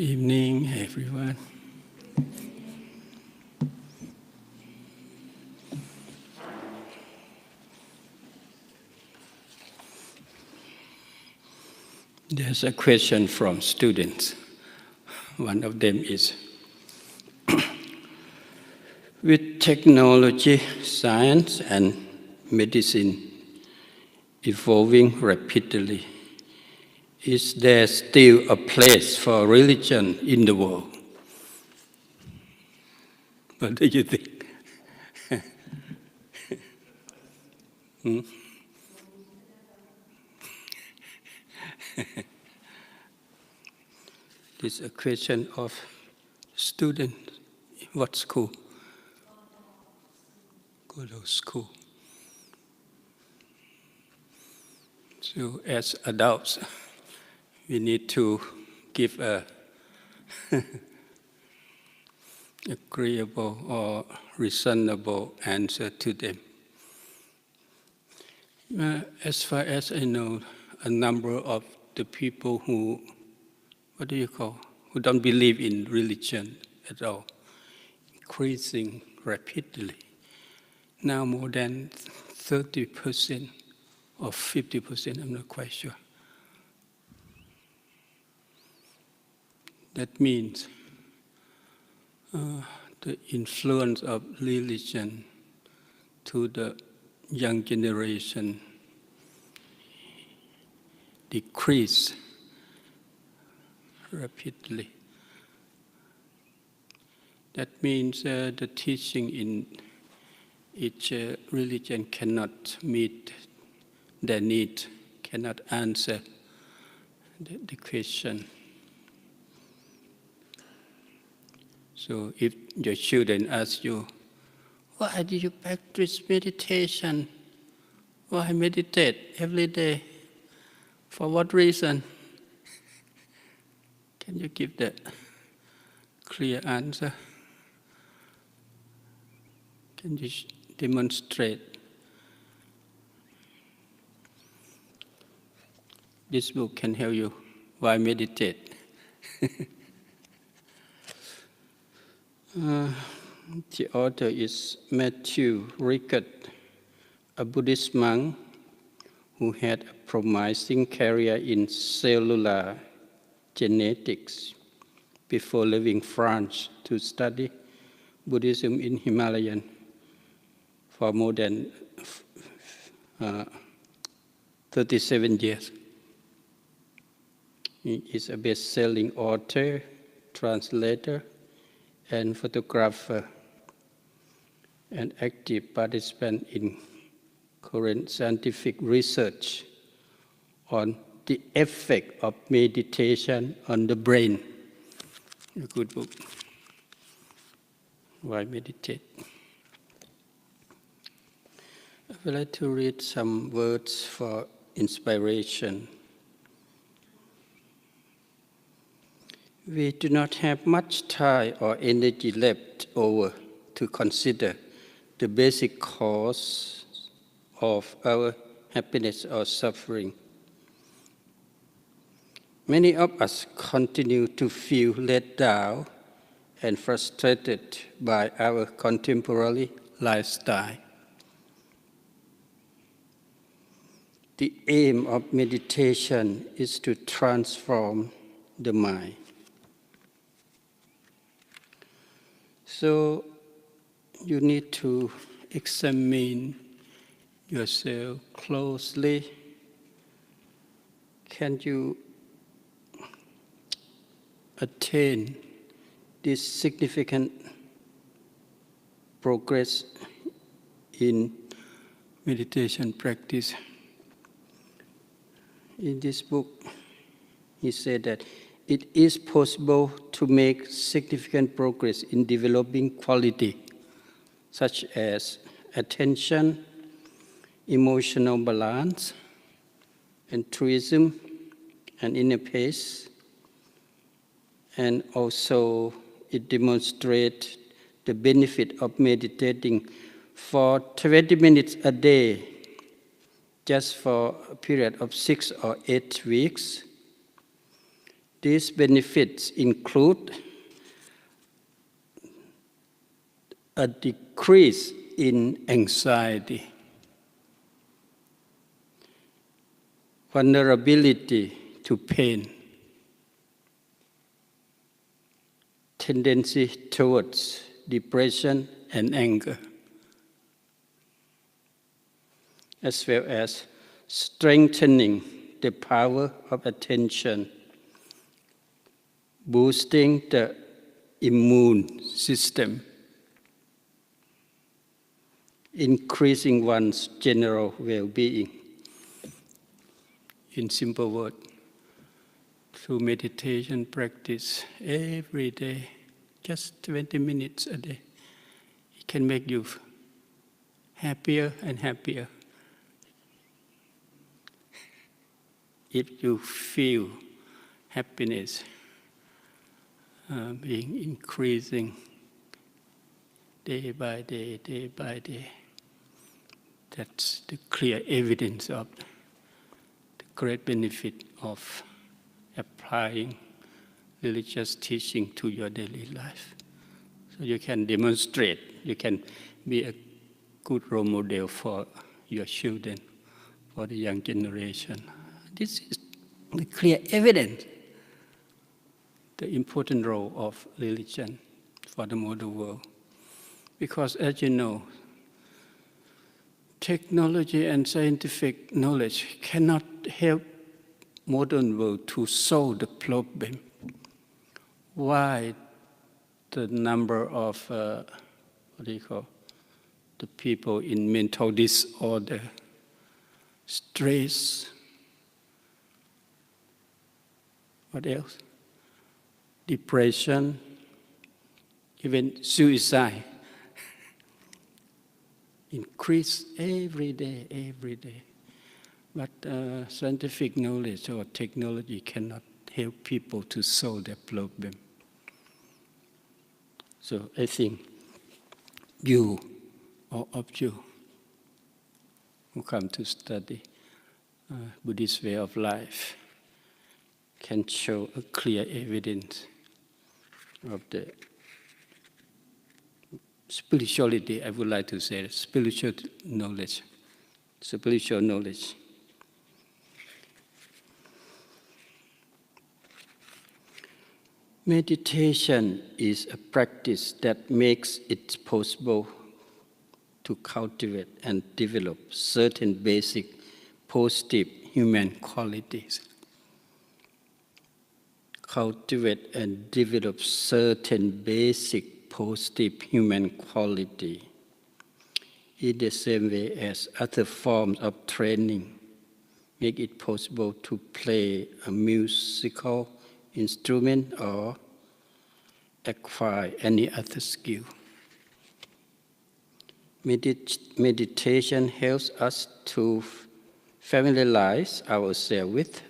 Evening, everyone. There's a question from students. One of them is, with technology, science, and medicine evolving rapidly, is there still a place for religion in the world? What do you think? This is a question of students. What school? Go to school. So as adults, we need to give a agreeable or reasonable answer to them. As far as I know, a number of the people who, who don't believe in religion at all, increasing rapidly. Now more than 30% or 50%, I'm not quite sure. That means the influence of religion to the young generation decrease rapidly. That means the teaching in each religion cannot meet their need, cannot answer the question. So if your children ask you, why do you practice meditation? Why meditate every day? For what reason? Can you give that clear answer? Can you demonstrate? This book can help you. Why meditate? The author is Matthew Rickett, a Buddhist monk who had a promising career in cellular genetics before leaving France to study Buddhism in Himalayan for more than 37 years. He is a best-selling author, translator, and photographer, an active participant in current scientific research on the effect of meditation on the brain. A good book. Why meditate? I would like to read some words for inspiration. We do not have much time or energy left over to consider the basic cause of our happiness or suffering. Many of us continue to feel let down and frustrated by our contemporary lifestyle. The aim of meditation is to transform the mind. So you need to examine yourself closely. Can you attain this significant progress in meditation practice? In this book, he said that it is possible to make significant progress in developing quality such as attention, emotional balance, altruism, and inner peace. And also it demonstrates the benefit of meditating for 20 minutes a day, just for a period of 6 or 8 weeks. These benefits include a decrease in anxiety, vulnerability to pain, tendency towards depression and anger, as well as strengthening the power of attention, boosting the immune system, increasing one's general well-being. In simple words, through meditation practice every day, just 20 minutes a day, it can make you happier and happier. If you feel happiness being increasing day by day, that's the clear evidence of the great benefit of applying religious teaching to your daily life. So you can demonstrate, you can be a good role model for your children, for the young generation. This is the clear evidence, the important role of religion for the modern world. Because as you know, technology and scientific knowledge cannot help modern world to solve the problem. Why the number of the people in mental disorder, stress, what else? Depression, even suicide, increase every day. But scientific knowledge or technology cannot help people to solve their problem. So I think you, all of you, who come to study Buddhist way of life, can show a clear evidence of the spirituality, I would like to say, spiritual knowledge. Meditation is a practice that makes it possible to cultivate and develop certain basic positive human qualities. Cultivate and develop certain basic positive human quality in the same way as other forms of training make it possible to play a musical instrument or acquire any other skill. Meditation helps us to familiarize ourselves with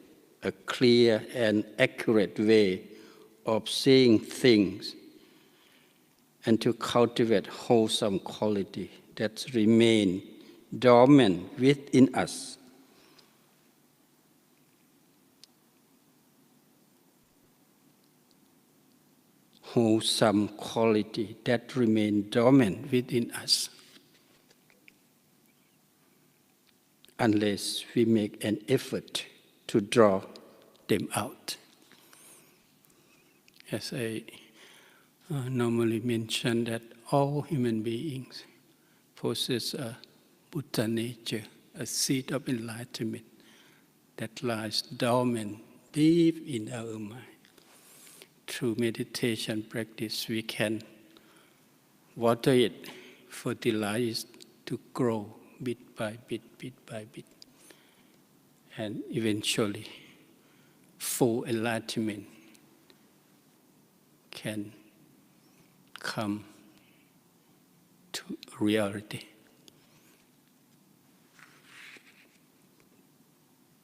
a clear and accurate way of seeing things and to cultivate wholesome quality that remain dormant within us. Wholesome quality that remain dormant within us, unless we make an effort to draw them out. As I normally mention, that all human beings possess a Buddha nature, a seed of enlightenment that lies dormant deep in our mind. Through meditation practice, we can water it, fertilize it to grow bit by bit. And eventually, full enlightenment can come to reality.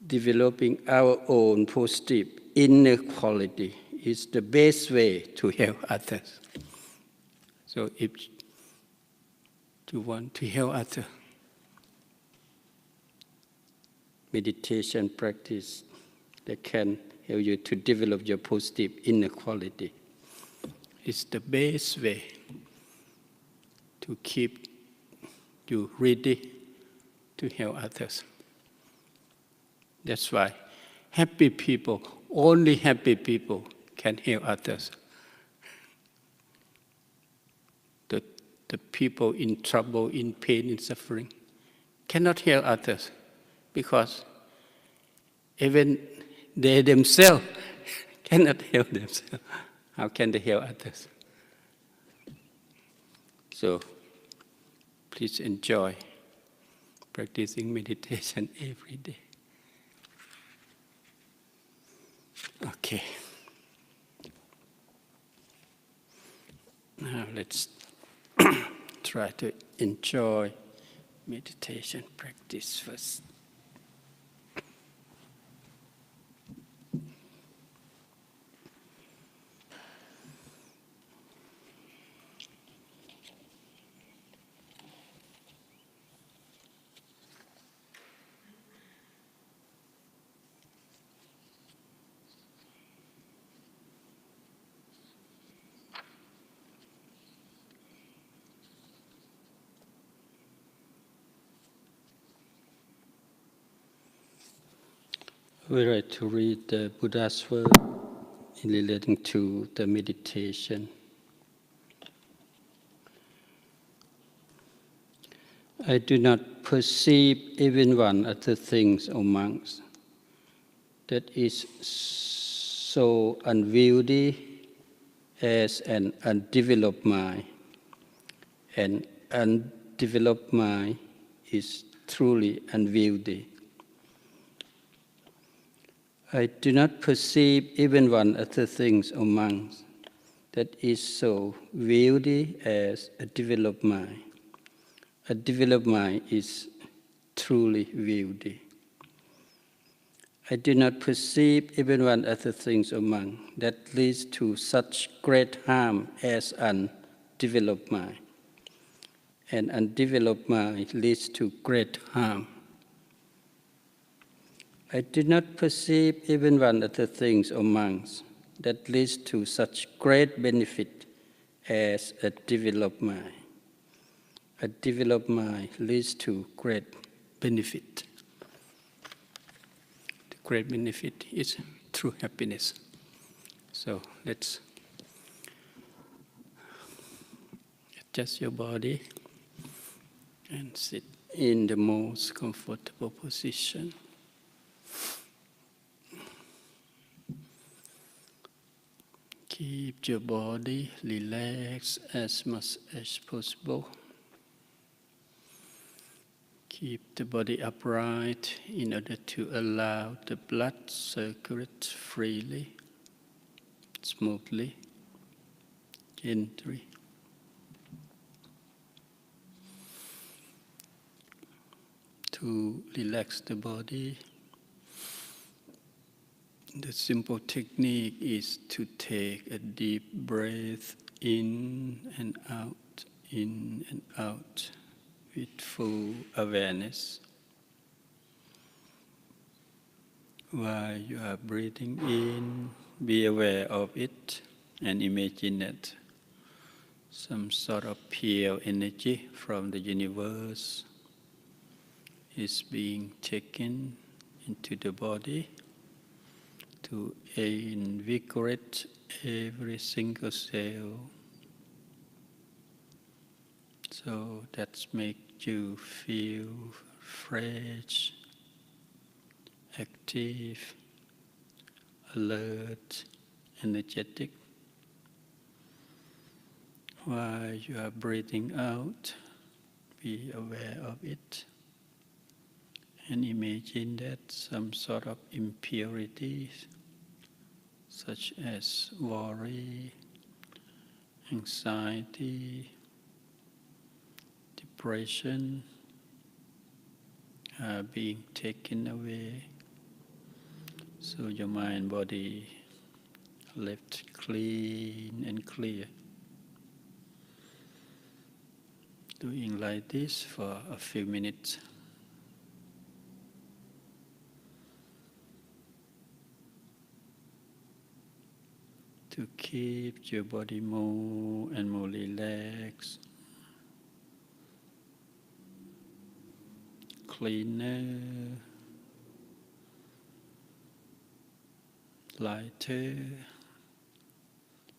Developing our own positive inner quality is the best way to help others. So if you want to help others, meditation practice that can help you to develop your positive inner quality. It's the best way to keep you ready to help others. That's why happy people, only happy people can help others. The people in trouble, in pain, in suffering, cannot help others because even they themselves cannot help themselves. How can they help others? So, please enjoy practicing meditation every day. Okay. Now let's try to enjoy meditation practice first. We like to read the Buddha's word in relating to the meditation. I do not perceive even one of the things amongst that is so unwieldy as an undeveloped mind. An undeveloped mind is truly unwieldy. I do not perceive even one of the things amongst that is so wieldy as a developed mind. A developed mind is truly wieldy. I do not perceive even one of the things among that leads to such great harm as undeveloped mind. An undeveloped mind leads to great harm. I do not perceive even one of the things amongst that leads to such great benefit as a developed mind. A developed mind leads to great benefit. The great benefit is true happiness. So let's adjust your body and sit in the most comfortable position. Keep your body relaxed as much as possible. Keep the body upright in order to allow the blood circulate freely, smoothly, gently. To relax the body, the simple technique is to take a deep breath in and out with full awareness. While you are breathing in, be aware of it and imagine that some sort of pure energy from the universe is being taken into the body to invigorate every single cell. So that makes you feel fresh, active, alert, energetic. While you are breathing out, be aware of it and imagine that some sort of impurities such as worry, anxiety, depression are being taken away, so your mind, body left clean and clear. Doing like this for a few minutes. to keep your body more and more relaxed, cleaner, lighter.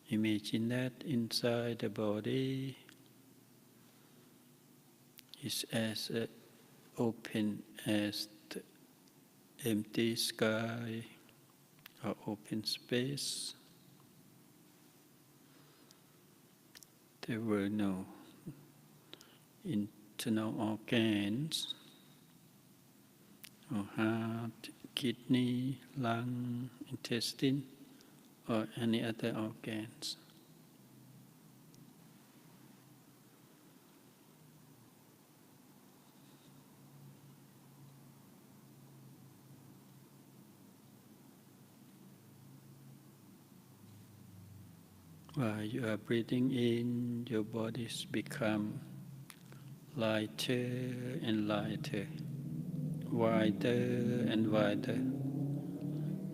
Imagine that inside the body is as open as the empty sky or open space. There were no internal organs or heart, kidney, lung, intestine, or any other organs. While you are breathing in, your bodies become lighter and lighter, wider and wider,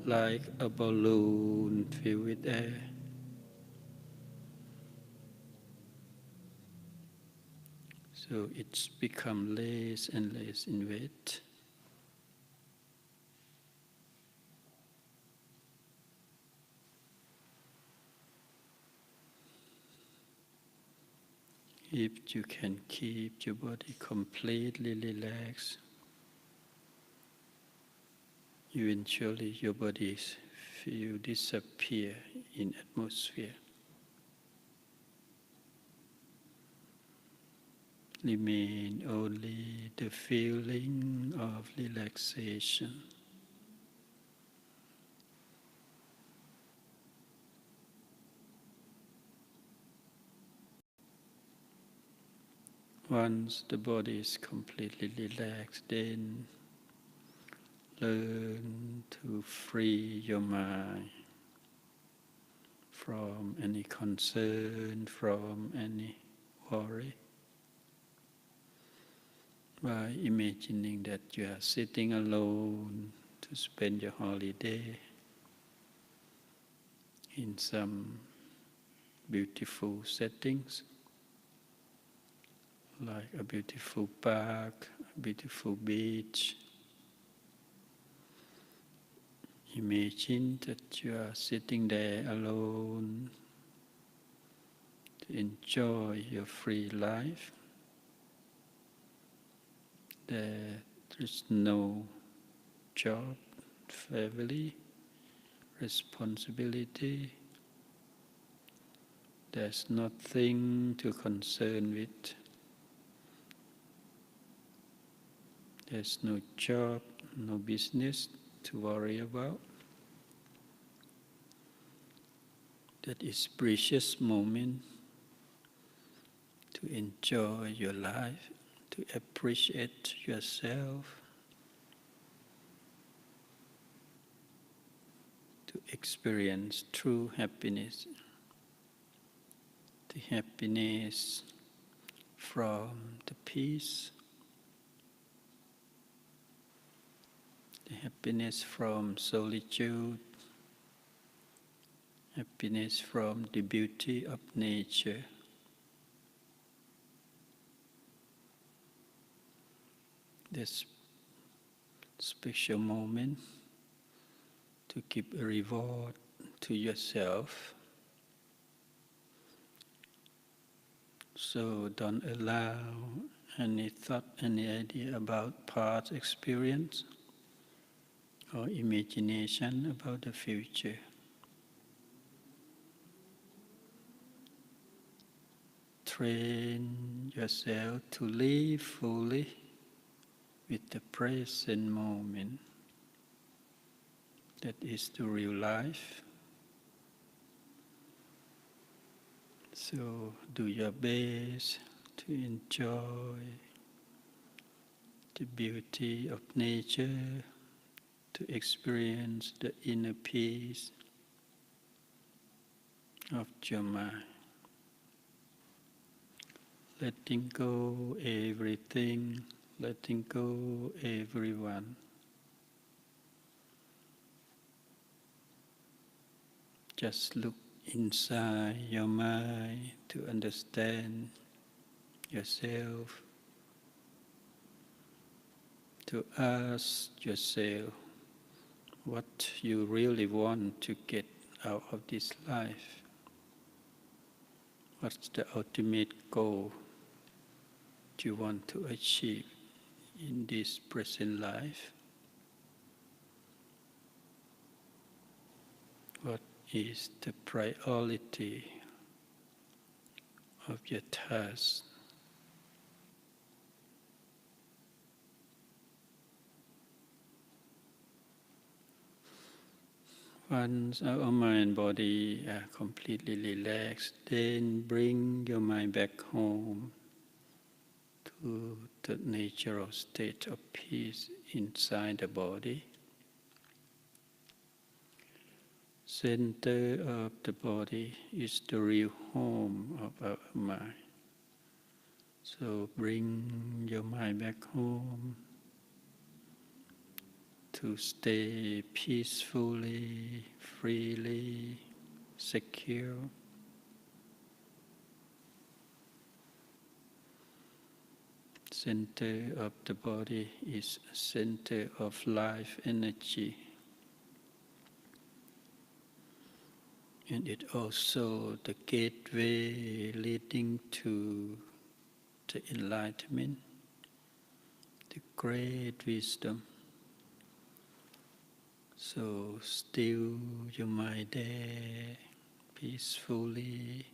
like a balloon filled with air. So it's become less and less in weight. If you can keep your body completely relaxed, eventually your bodies will disappear in atmosphere. Remain only the feeling of relaxation. Once the body is completely relaxed, then learn to free your mind from any concern, from any worry, by imagining that you are sitting alone to spend your holiday in some beautiful settings, like a beautiful park, a beautiful beach. Imagine that you are sitting there alone to enjoy your free life. There is no job, family, responsibility. There's nothing to concern with. There's no job, no business to worry about. That is precious moment to enjoy your life, to appreciate yourself, to experience true happiness, the happiness from the peace, the happiness from solitude, happiness from the beauty of nature. This special moment to give a reward to yourself. So don't allow any thought, any idea about past experience or imagination about the future. Train yourself to live fully with the present moment. That is the real life. So do your best to enjoy the beauty of nature, to experience the inner peace of your mind. Letting go everything, letting go everyone. Just look inside your mind to understand yourself, to ask yourself what you really want to get out of this life. What's the ultimate goal you want to achieve in this present life? What is the priority of your task? Once our mind and body are completely relaxed, then bring your mind back home to the natural state of peace inside the body. Center of the body is the real home of our mind. So bring your mind back home to stay peacefully, freely, secure. Center of the body is a center of life energy. And it also the gateway leading to the enlightenment, the great wisdom. So still your mind there, peacefully,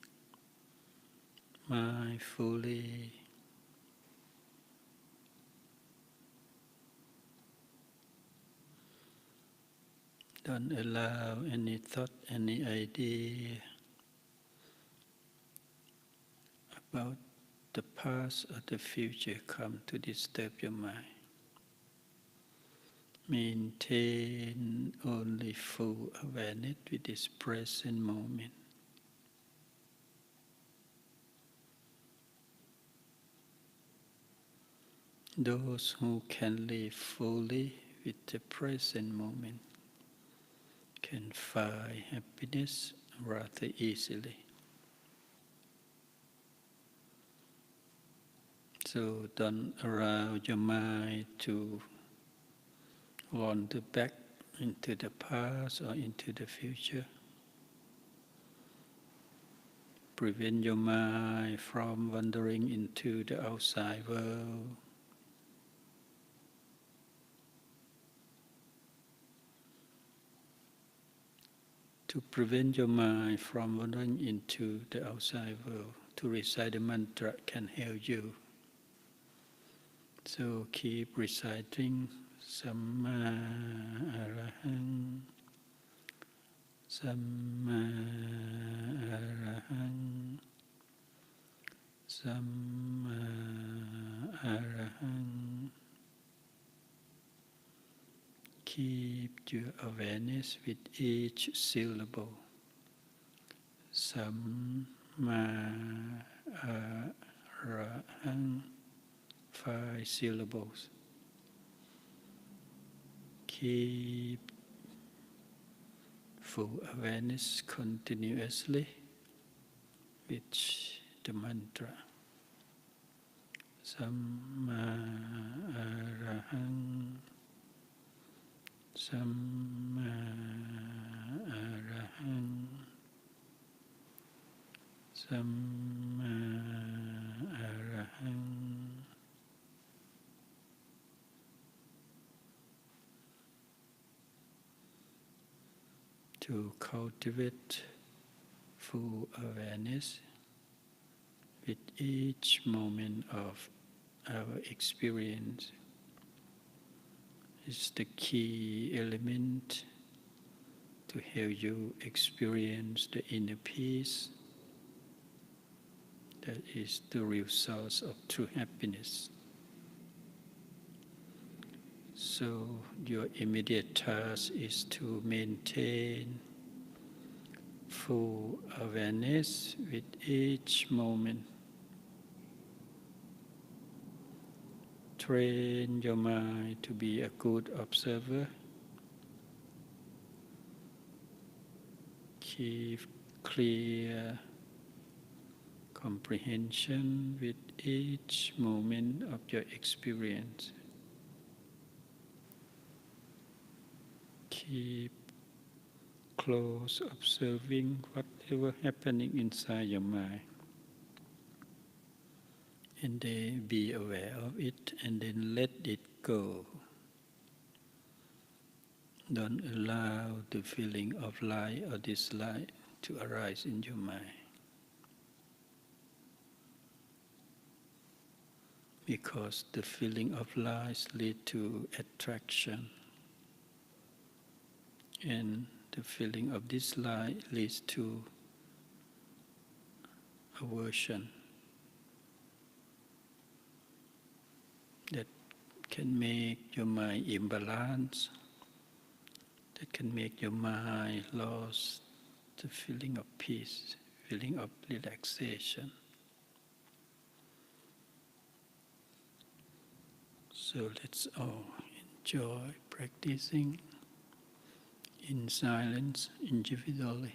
mindfully. Don't allow any thought, any idea about the past or the future come to disturb your mind. Maintain only full awareness with this present moment. Those who can live fully with the present moment can find happiness rather easily. So don't allow your mind to wander back into the past or into the future. Prevent your mind from wandering into the outside world. To prevent your mind from wandering into the outside world, to recite the mantra can help you. So keep reciting Samma Arahang, Samma Arahang, Samma Arahang. Keep your awareness with each syllable. Samma Arahang, 5 syllables. Keep full awareness continuously with the mantra. Samma Arahang, Samma Arahang, Samma Arahang. To cultivate full awareness with each moment of our experience is the key element to help you experience the inner peace that is the real source of true happiness. So your immediate task is to maintain full awareness with each moment. Train your mind to be a good observer. Keep clear comprehension with each moment of your experience. Keep close observing whatever happening inside your mind. And then be aware of it and then let it go. Don't allow the feeling of like or dislike to arise in your mind. Because the feeling of lies lead to attraction, and the feeling of dislike leads to aversion that can make your mind imbalanced, that can make your mind lose the feeling of peace, feeling of relaxation. So let's all enjoy practicing in silence individually.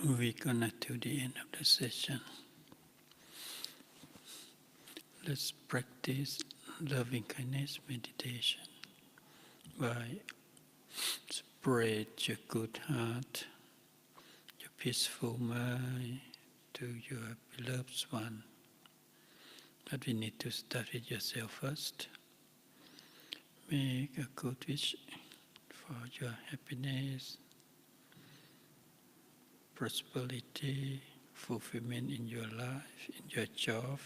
We're gonna to the end of the session. Let's practice loving kindness meditation by spread your good heart, your peaceful mind to your beloved one. But we need to start with yourself first. Make a good wish for your happiness, prosperity, fulfillment in your life, in your job,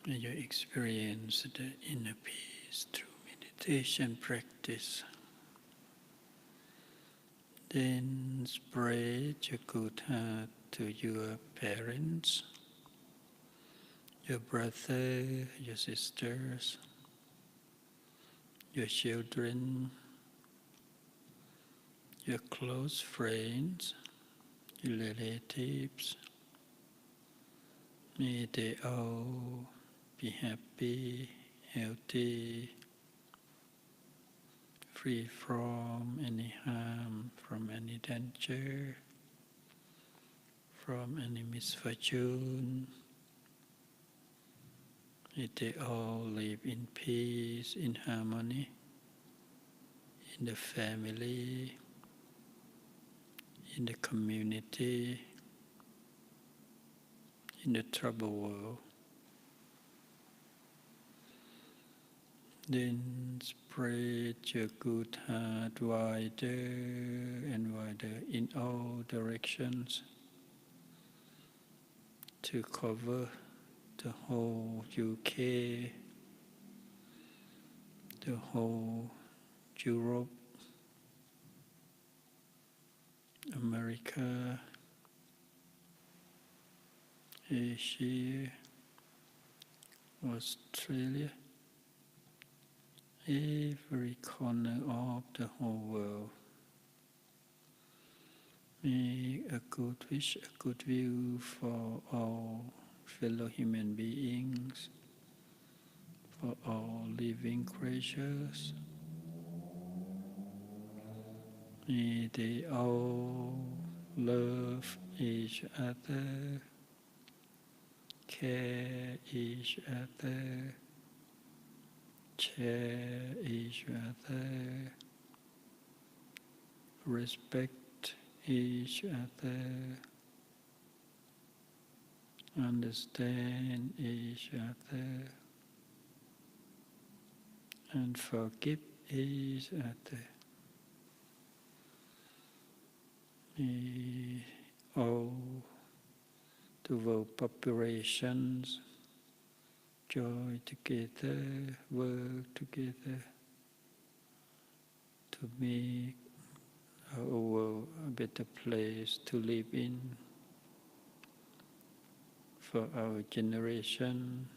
and you experience the inner peace through meditation practice. Then spread your good heart to your parents, your brother, your sisters, your children, your close friends, your relatives. May they all be happy, healthy, free from any harm, from any danger, from any misfortune. May they all live in peace, in harmony, in the family, in the community, in the troubled world. Then spread your good heart wider and wider in all directions to cover the whole UK, the whole Europe, America, Asia, Australia, every corner of the whole world. Make a good wish, a good view for all fellow human beings, for all living creatures. May they all love each other, care each other, share each other, respect each other, understand each other, and forgive each other. May all the world populations join together, work together to make our world a better place to live in for our generation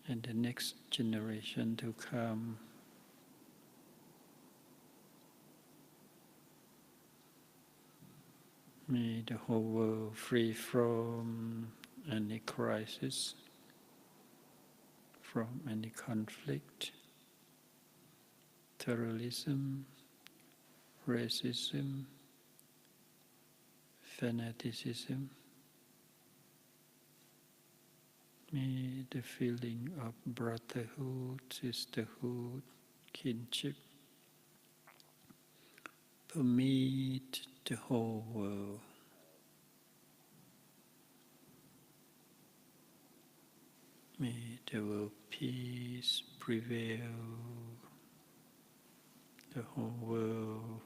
and the next generation to come. May the whole world free from any crisis, from any conflict, terrorism, racism, fanaticism. May the feeling of brotherhood, sisterhood, kinship permeate the whole world. May the world peace prevail, the whole world.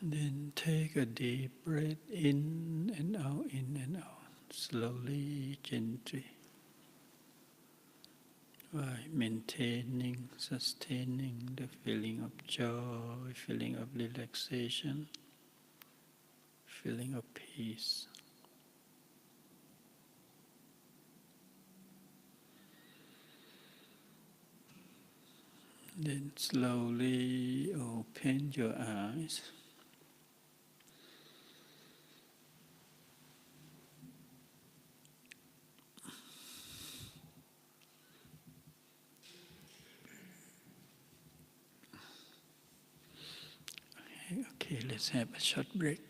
Then take a deep breath in and out, slowly, gently, by maintaining, sustaining the feeling of joy, feeling of relaxation, feeling of peace. Then slowly open your eyes. Okay, let's have a short break.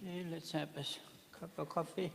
Okay, let's have a cup of coffee.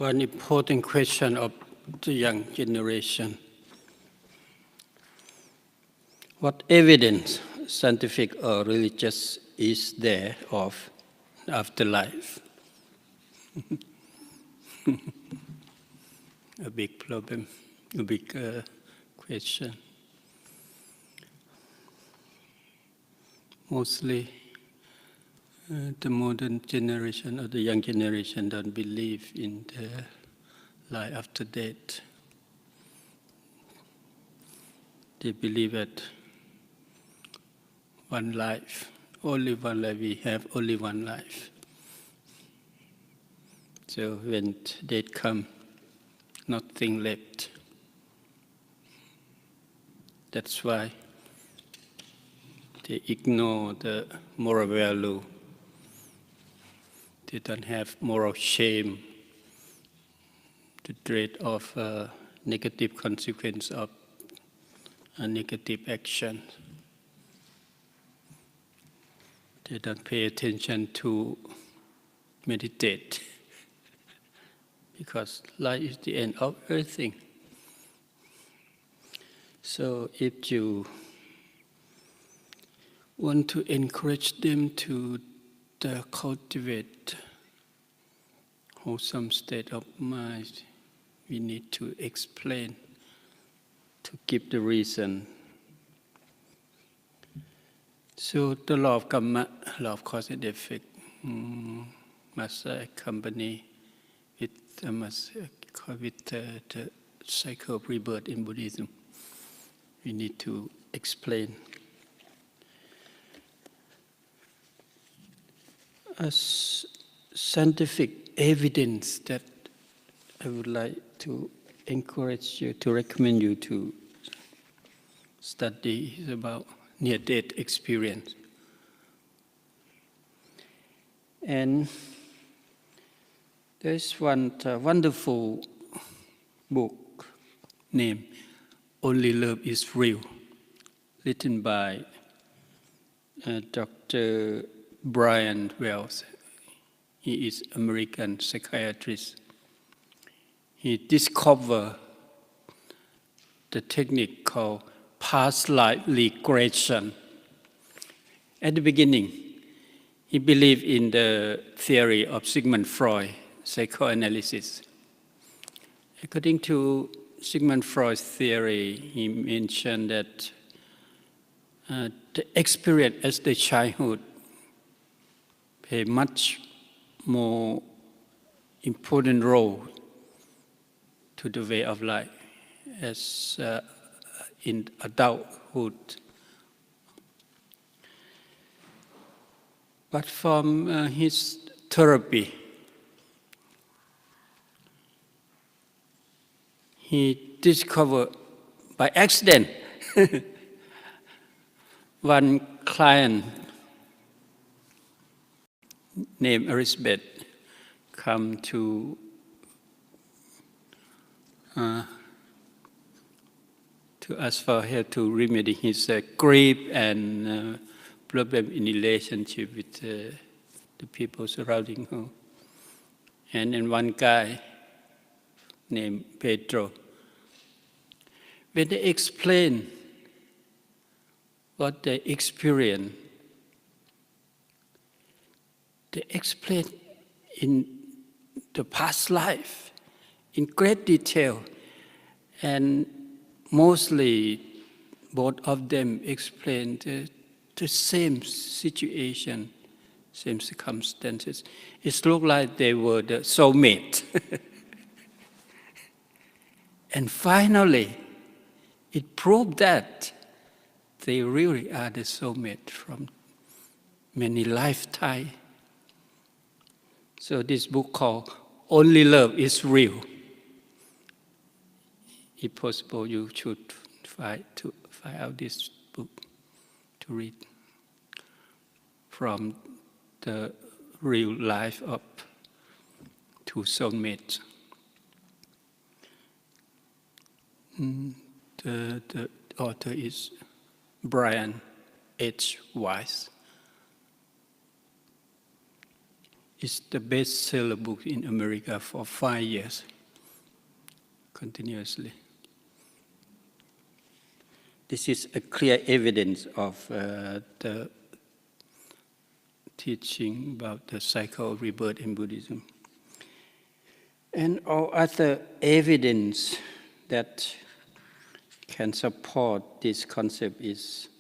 One important question of the young generation. What evidence, scientific or religious, is there of afterlife? A big problem, a big question. Mostly the modern generation or the young generation don't believe in the life after death. They believe that one life, only one life, we have only one life. So when death comes, nothing left. That's why they ignore the moral value. They don't have moral shame, the dread of negative consequence of a negative action. They don't pay attention to meditate because life is the end of everything. So if you want to encourage them to cultivate wholesome state of mind, we need to explain, to give the reason. So the law of karma, law of cause and effect, must accompany with the cycle of rebirth in Buddhism. We need to explain. As scientific evidence that I would like to encourage you, to recommend you to study is about near-death experience. And there's one wonderful book named Only Love is Real, written by Dr. Brian Wells. He is an American psychiatrist. He discovered the technique called past life regression. At the beginning, he believed in the theory of Sigmund Freud, psychoanalysis. According to Sigmund Freud's theory, he mentioned that the experience as the childhood play much more important role to the way of life as in adulthood. But from his therapy, he discovered by accident one client named Elizabeth come to ask for help to remedy his grief and problem in relationship with the people surrounding her. And then one guy named Pedro. When they explain what they experience, they explain in the past life in great detail, and mostly both of them explain the same situation, same circumstances. It looked like they were the soulmate. And finally, it proved that they really are the soulmate from many lifetimes. So this book called Only Love is Real. If possible, you should find out this book to read from the real life of two soulmates. The author is Brian H. Weiss. It's the best-seller book in America for 5 years, continuously. This is a clear evidence of the teaching about the cycle of rebirth in Buddhism. And all other evidence that can support this concept is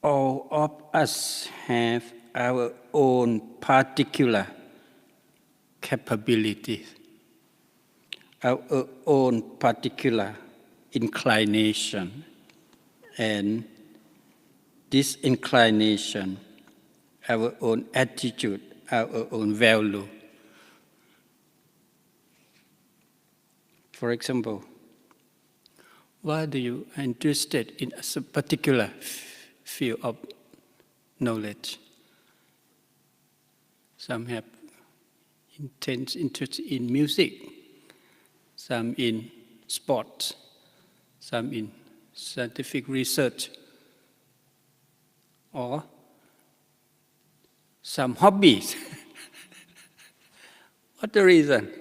all of us have our own particular capabilities, our own particular inclination, and this inclination, our own attitude, our own value. For example, why do you are interested in a particular field of knowledge? Some have intense interest in music, some in sports, some in scientific research, or some hobbies. What's the reason?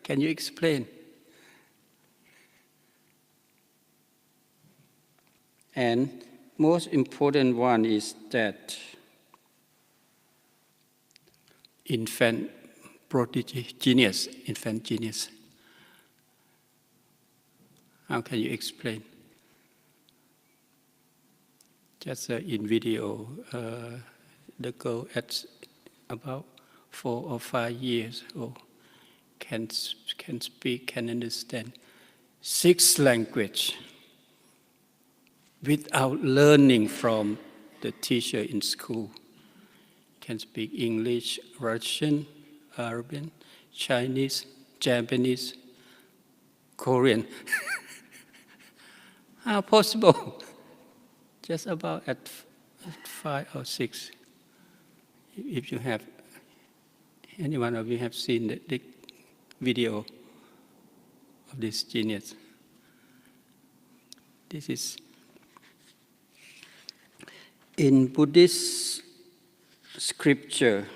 Can you explain? And most important one is that infant prodigy, infant genius. How can you explain? Just in video, the girl at about 4 or 5 years old can speak, can understand 6 languages without learning from the teacher in school. Can speak English, Russian, Arabic, Chinese, Japanese, Korean. How possible? Just about at 5 or 6. If you have, any one of you have seen the video of this genius. This is in Buddhist scripture.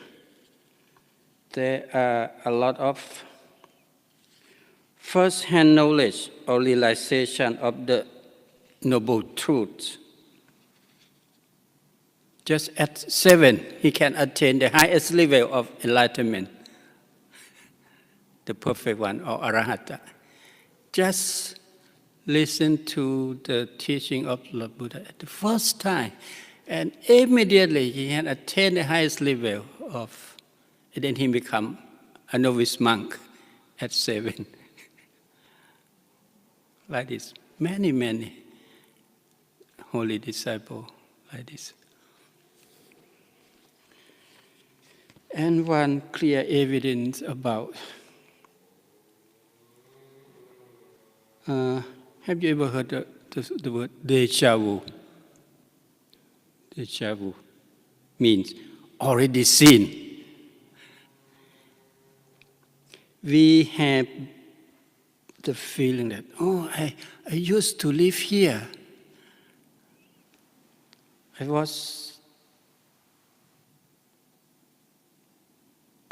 There are a lot of first-hand knowledge or realization of the noble truths. Just at 7, he can attain the highest level of enlightenment, the perfect one, or arahata. Just listen to the teaching of Lord Buddha at the first time, and immediately he had attained the highest level of, and then he become a novice monk at 7. Like this, many holy disciples like this. And one clear evidence about, have you ever heard the word déjà vu? Déjà vu means already seen. We have the feeling that, oh, I used to live here.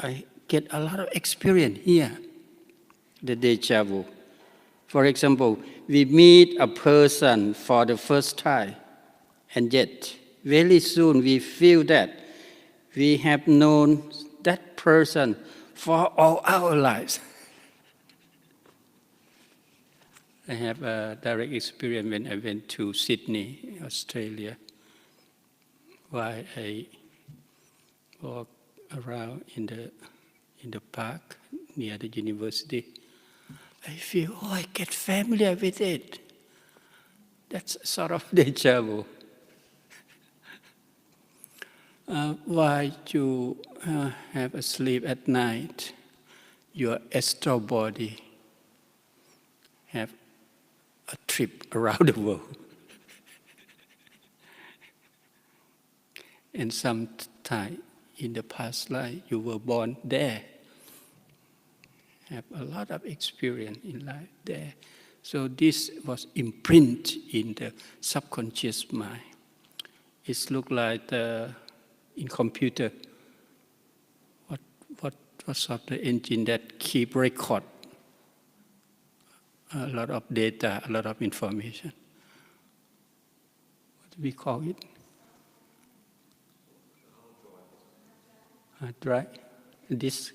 I get a lot of experience here, the déjà vu. For example, we meet a person for the first time, and yet very soon we feel that we have known that person for all our lives. I have a direct experience when I went to Sydney, Australia, while I walk around in the park near the university. I feel, I get familiar with it. That's sort of déjà vu. While you have a sleep at night, your astral body have a trip around the world. And sometime in the past life, you were born there. Have a lot of experience in life there. So this was imprinted in the subconscious mind. It looks like the in computer. What software engine that keep record a lot of data, a lot of information? What do we call it? Right? This,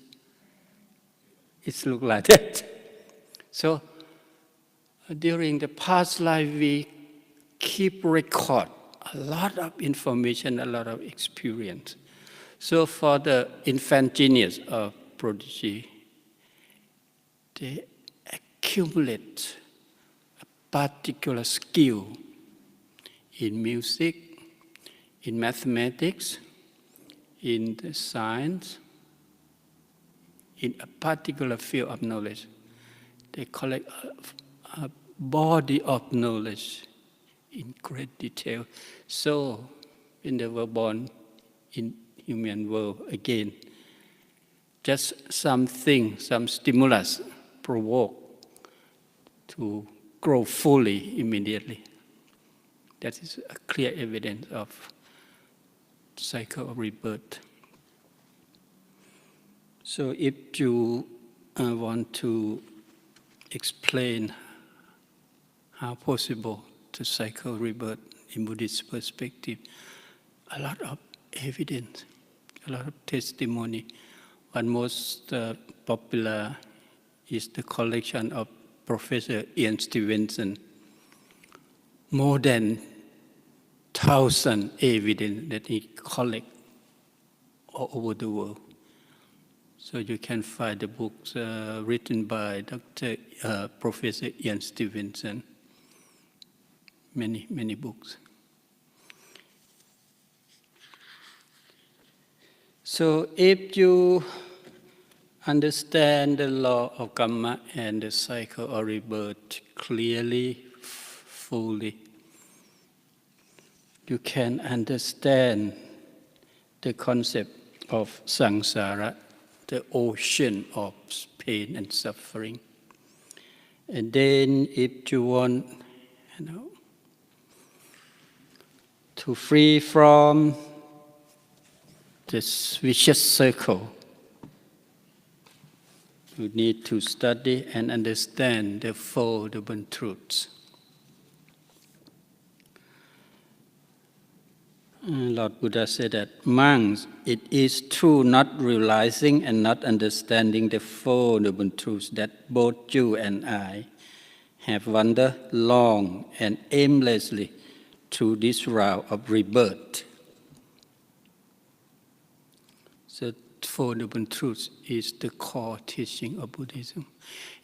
it looks like that. So during the past life, we keep record a lot of information, a lot of experience. So for the infant genius or prodigy, they accumulate a particular skill in music, in mathematics, in the science, in a particular field of knowledge. They collect a body of knowledge in great detail. So when they were born in human world again, just something, some stimulus provoke to grow fully immediately. That is a clear evidence of cycle of rebirth. So if you want to explain how possible to cycle rebirth in Buddhist perspective, a lot of evidence, a lot of testimony. One most popular is the collection of Professor Ian Stevenson. More than 1,000 evidence that he collects all over the world. So you can find the books written by Professor Ian Stevenson. Many books. So if you understand the law of karma and the cycle of rebirth clearly, fully, you can understand the concept of samsara, the ocean of pain and suffering. And then if you want, to free from this vicious circle, you need to study and understand the Four Noble Truths. Lord Buddha said that, monks, it is true not realizing and not understanding the Four Noble Truths that both you and I have wandered long and aimlessly through this route of rebirth. So Four Noble Truths is the core teaching of Buddhism.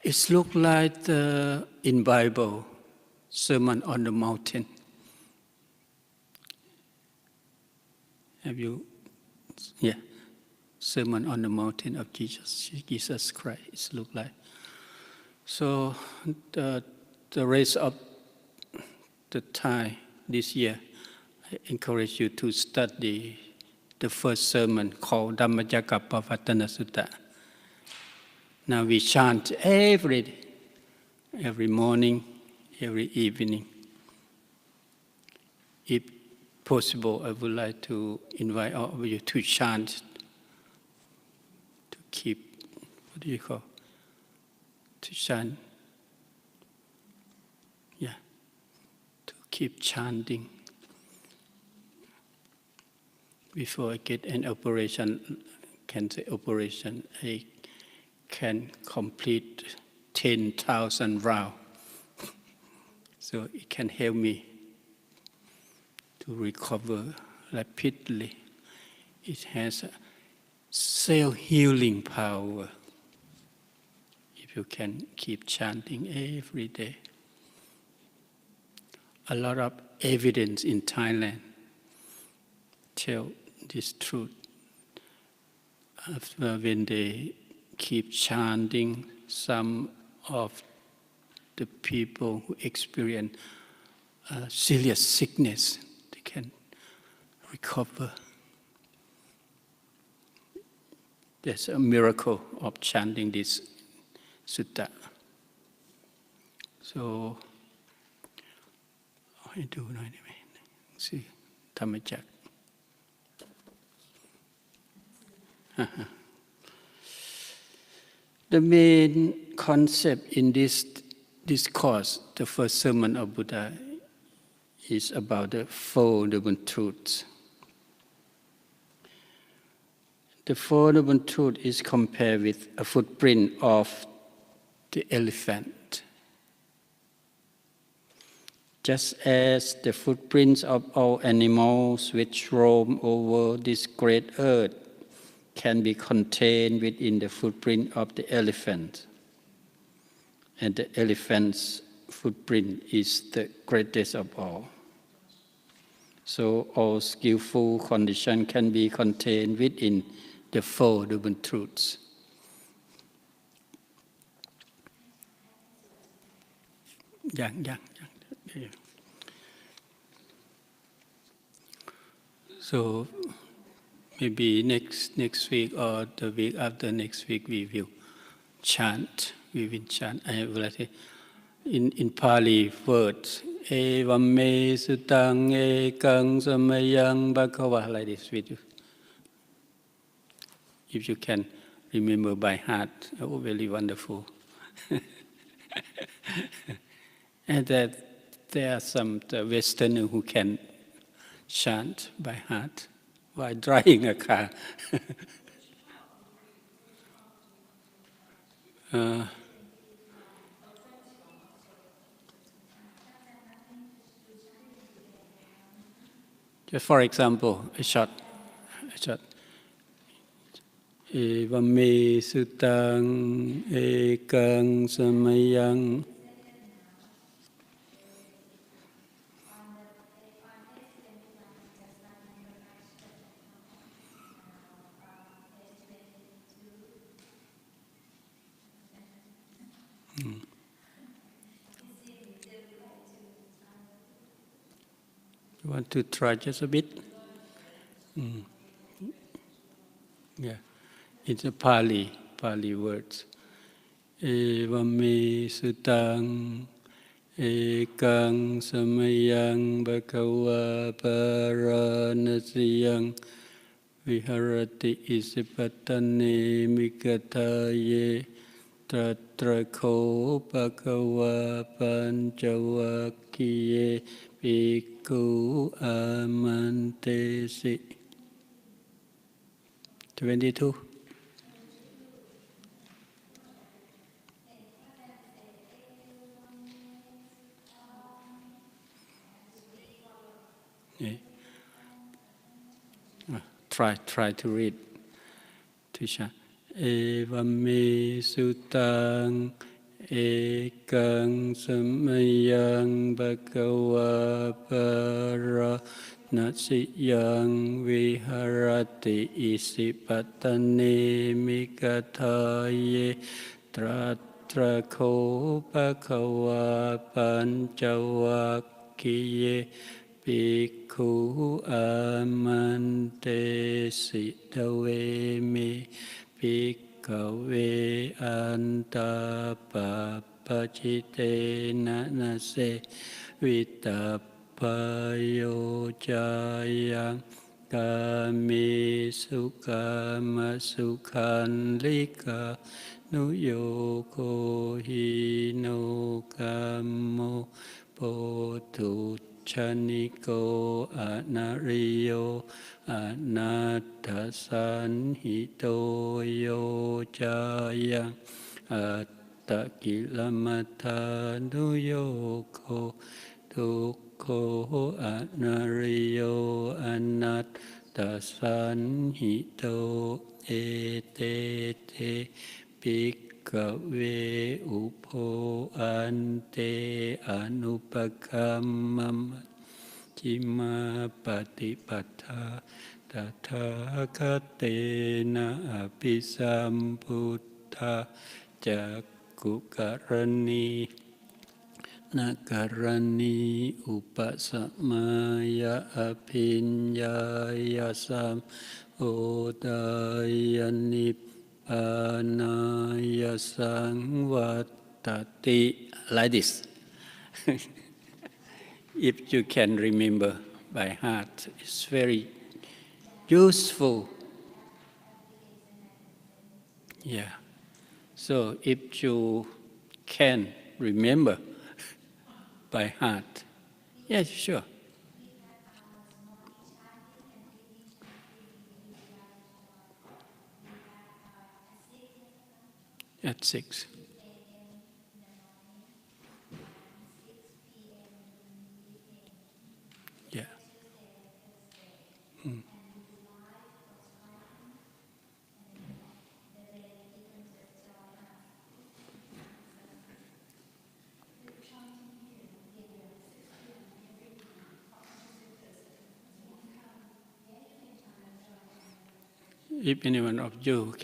It looks like in Bible, Sermon on the Mountain. Have you? Yeah. Sermon on the Mountain of Jesus Christ, it looks like. So the rest of the time this year, I encourage you to study the first sermon called Dhammakaya Sutta. Now we chant every morning, every evening. If possible, I would like to invite all of you to chant, to keep, to chant, to keep chanting. Before I get an operation, I can complete 10,000 rounds. So it can help me to recover rapidly. It has a self-healing power if you can keep chanting every day. A lot of evidence in Thailand tell this truth. After when they keep chanting, some of the people who experience serious sickness, they can recover. There's a miracle of chanting this sutta. So, I do know. See, Dhammakaya. The main concept in this discourse, the first sermon of Buddha, is about the Four Noble Truths. The Four Noble Truths is compared with a footprint of the elephant. Just as the footprints of all animals which roam over this great earth can be contained within the footprint of the elephant, and the elephant's footprint is the greatest of all. So all skillful condition can be contained within the Four Noble Truths. So maybe next week or the week after next week we will chant. I will say in Pali words, Evam me sutang ekang samayang bhagava, like this with you. If you can remember by heart, oh, very wonderful. And that there are some Westerners who can chant by heart while driving a car. Just for example, a short. Evam me sutang ekang samayang. You want to try just a bit? Yeah, it's a Pali words. Evam me sutang ekang samayang bhagava paranasiyang viharati isipatane mikataye tatrako bhagava pancavakiye bhikkhu amantesi. 22. Yeah. Try to read. Tisha. Evam me sutang ekang samayang bhagava paranasiyang viharati isipatane mikataye tatrako bhagava pancavakiye bhikkhu amantesi dave me bhikkave antapapacite nanase vitappayo jayang kami sukama sukhandlika nuyoko hino kamo potu chaniko anariyo anattasan hitoyo jayang attakilamata nuyoko dukkho anariyo anattasan hito etete bhikkave upo ante anupakamam jima patipata tathakatena apisambuddha jakukarani nakarani upasamaya apinyaya sam odaya Anaya sangvatati, like this. If you can remember by heart, it's very useful. Yeah. So if you can remember by heart, yes, sure. At 6. Yeah. Mm. If anyone of you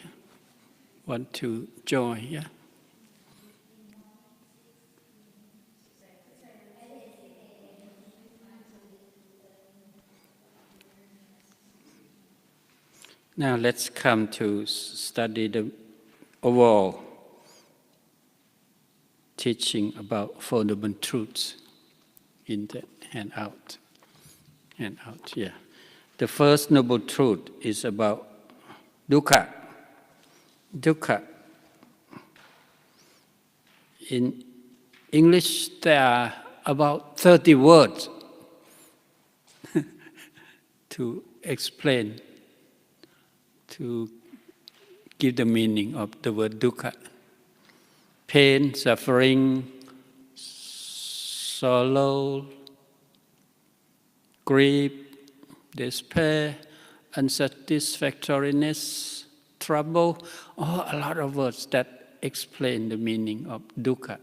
want to join, yeah. Now let's come to study the overall teaching about Four Noble Truths in the handout. Handout, yeah. The first Noble Truth is about dukkha. Dukkha. In English, there are about 30 words to explain, to give the meaning of the word dukkha. Pain, suffering, sorrow, grief, despair, unsatisfactoriness, trouble, a lot of words that explain the meaning of dukkha.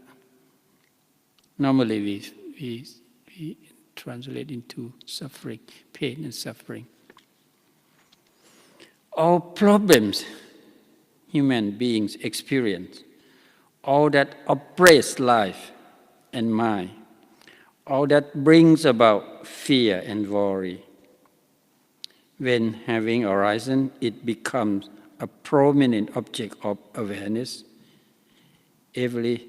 Normally we translate into suffering, pain and suffering. All problems human beings experience, all that oppress life and mind, all that brings about fear and worry, when having arisen, it becomes a prominent object of awareness. Every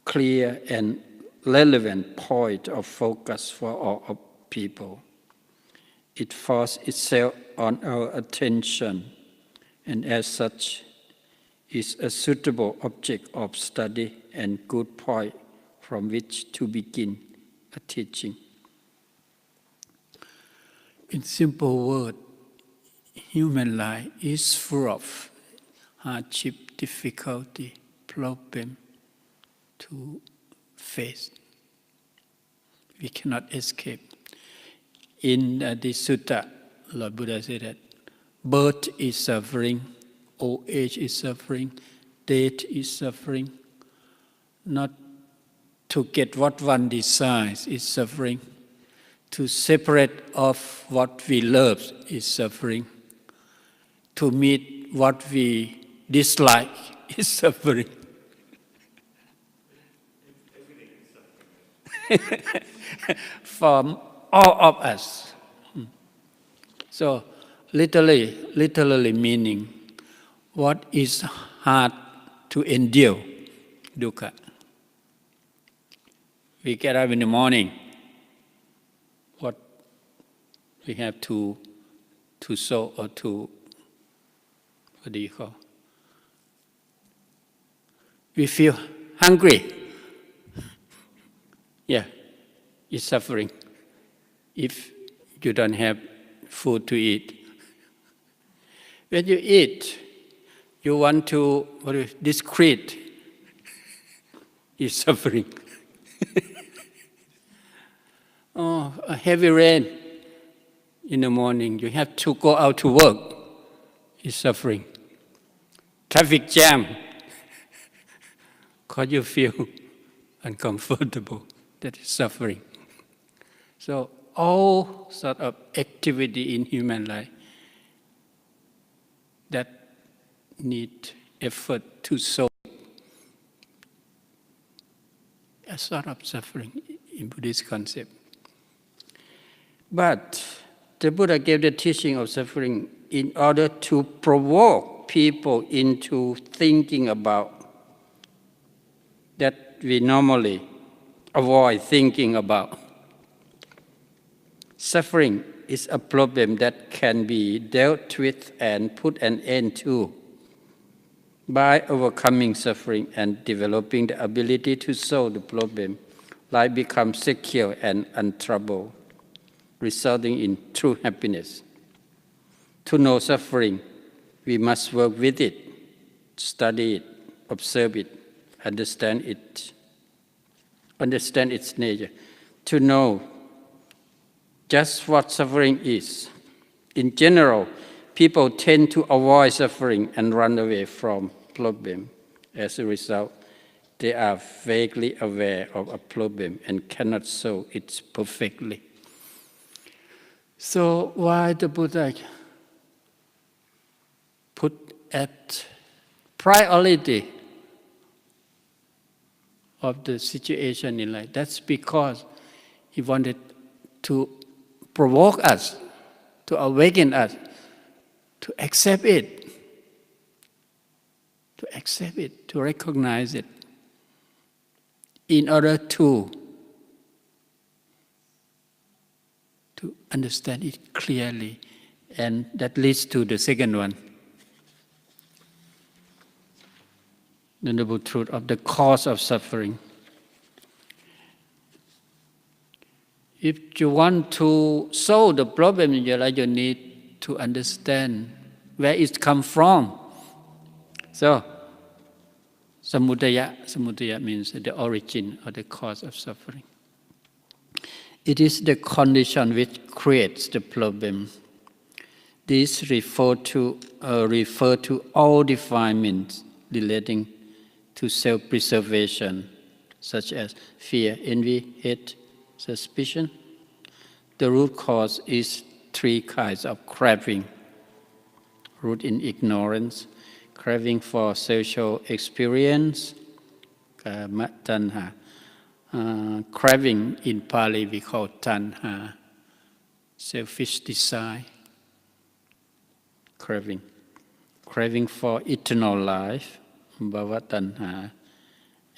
clear and relevant point of focus for all people. It forces itself on our attention, and as such is a suitable object of study and good point from which to begin a teaching. In simple words, human life is full of hardship, difficulty, problem to face. We cannot escape. In the sutta, Lord Buddha said that birth is suffering, old age is suffering, death is suffering. Not to get what one desires is suffering. To separate off what we love is suffering. To meet what we dislike is suffering. For all of us. So, literally meaning, what is hard to endure? Dukkha. We get up in the morning, what we have to sow or to, what do you call? We feel hungry. Yeah, it's suffering. If you don't have food to eat. When you eat, you want to discreet. It's suffering. A heavy rain in the morning, you have to go out to work. It's suffering. Traffic jam, because you feel uncomfortable. That is suffering. So all sort of activity in human life that need effort to solve a sort of suffering in Buddhist concept. But the Buddha gave the teaching of suffering in order to provoke people into thinking about that we normally avoid thinking about. Suffering is a problem that can be dealt with and put an end to By overcoming suffering and developing the ability to solve the problem, life becomes secure and untroubled, resulting in true happiness. To know suffering, we must work with it, study it, observe it, understand its nature. To know just what suffering is. In general, people tend to avoid suffering and run away from problem. As a result, they are vaguely aware of a problem and cannot solve it perfectly. So why the Buddha put at priority of the situation in life? That's because he wanted to provoke us, to awaken us, to accept it, to recognize it, in order to understand it clearly. And that leads to the second one, the noble truth of the cause of suffering. If you want to solve the problem in your life, you need to understand where it comes from. So, samudaya means the origin or the cause of suffering. It is the condition which creates the problem. These refer to all defilements relating to self-preservation, such as fear, envy, hate, suspicion. The root cause is three kinds of craving. Root in ignorance, craving for social experience, kama tanha. Craving in Pali we call tanha, selfish desire. Craving for eternal life, bhava tanha,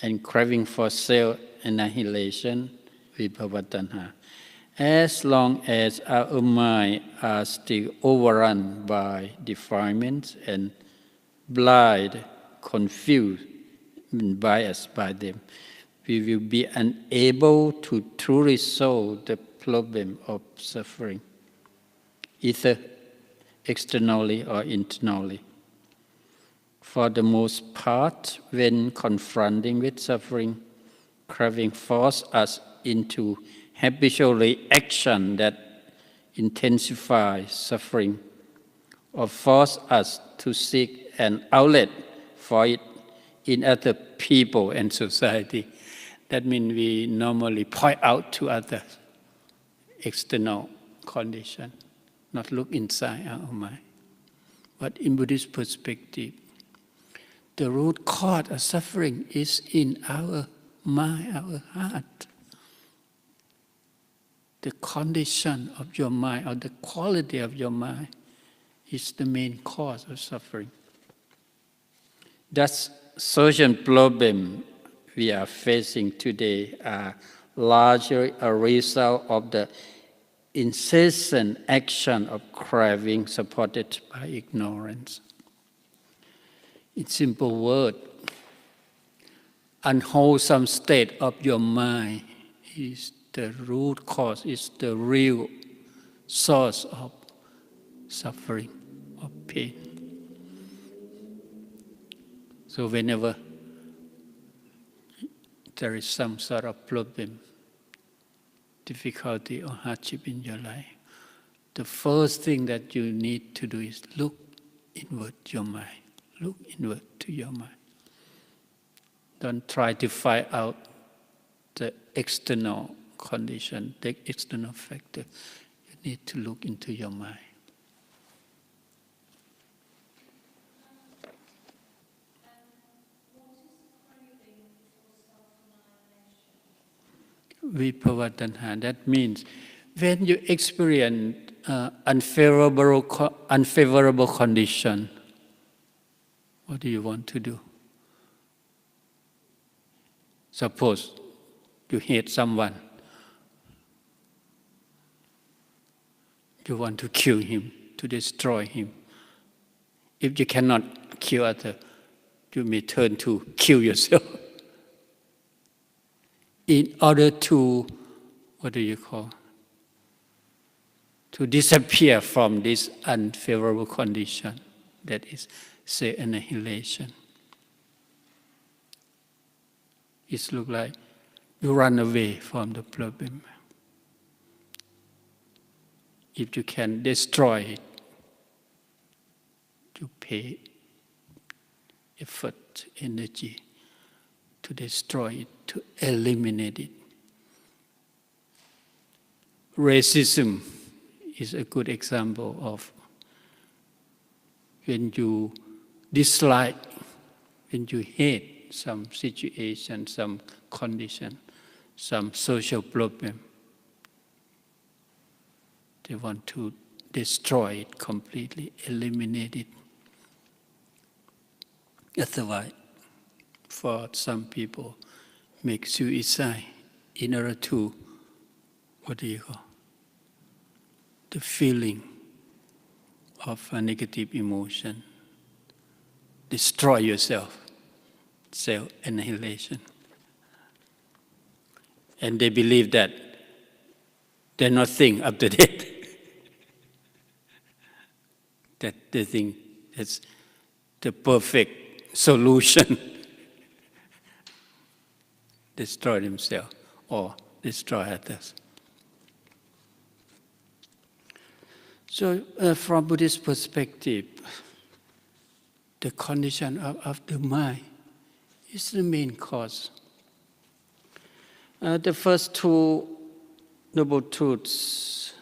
and craving for self-annihilation, vibhava tanha. As long as our mind are still overrun by defilements and blind, confused, and biased by them, we will be unable to truly solve the problem of suffering, either externally or internally. For the most part, when confronting with suffering, craving forces us into habitual action that intensifies suffering, or force us to seek an outlet for it in other people and society. That means we normally point out to others external condition, not look inside our mind. But in Buddhist perspective, the root cause of suffering is in our mind, our heart. The condition of your mind or the quality of your mind is the main cause of suffering. Thus, social problems we are facing today are largely a result of the incessant action of craving supported by ignorance. In simple words, unwholesome state of your mind is the root cause, is the real source of suffering, of pain. So whenever there is some sort of problem, difficulty or hardship in your life, the first thing that you need to do is look inward your mind. Look inward to your mind. Don't try to find out the external condition, the external factor. You need to look into your mind. Vibhava tanha. That means when you experience unfavorable condition, what do you want to do? Suppose you hate someone. You want to kill him, to destroy him. If you cannot kill others, you may turn to kill yourself in order to, to disappear from this unfavorable condition, that is self-annihilation. It looks like you run away from the problem. If you can destroy it, you pay effort, energy to destroy it, to eliminate it. Racism is a good example of when you dislike, when you hate some situation, some condition, some social problem. They want to destroy it completely, eliminate it. Otherwise, for some people, make suicide in order to, the feeling of a negative emotion. Destroy yourself, self-annihilation. And they believe that there's nothing after death. That they think that's the perfect solution. Destroy themselves or destroy others. So from Buddhist perspective, the condition of the mind is the main cause. The first two noble truths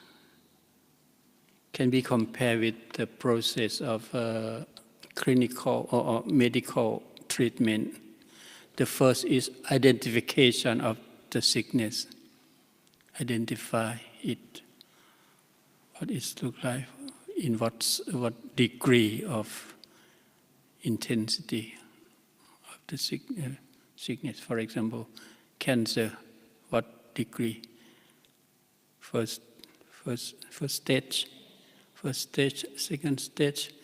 can be compared with the process of clinical or medical treatment. The first is identification of the sickness. Identify it, what it looks like, in what degree of intensity of the sickness. For example, cancer, what degree? First stage, second stage,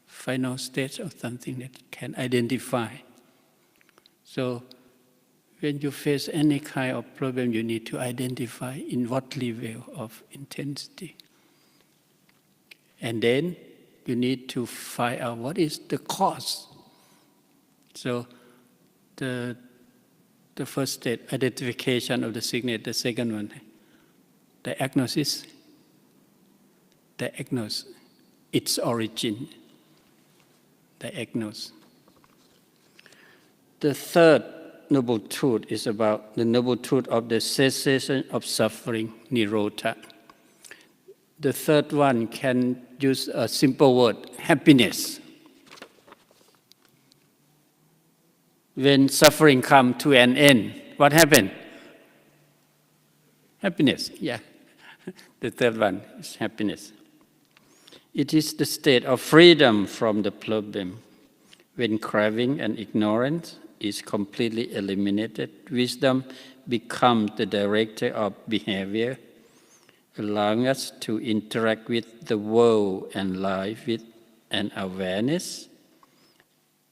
final stage, or something that can identify. So when you face any kind of problem, you need to identify in what level of intensity. And then you need to find out what is the cause. So the first stage, identification of the sickness. The second one, diagnosis, its origin, diagnose. The third noble truth is about the noble truth of the cessation of suffering, nirodha. The third one can use a simple word, happiness. When suffering comes to an end, what happened? Happiness, yeah. The third one is happiness. It is the state of freedom from the problem. When craving and ignorance is completely eliminated, wisdom becomes the director of behavior, allowing us to interact with the world and life with an awareness,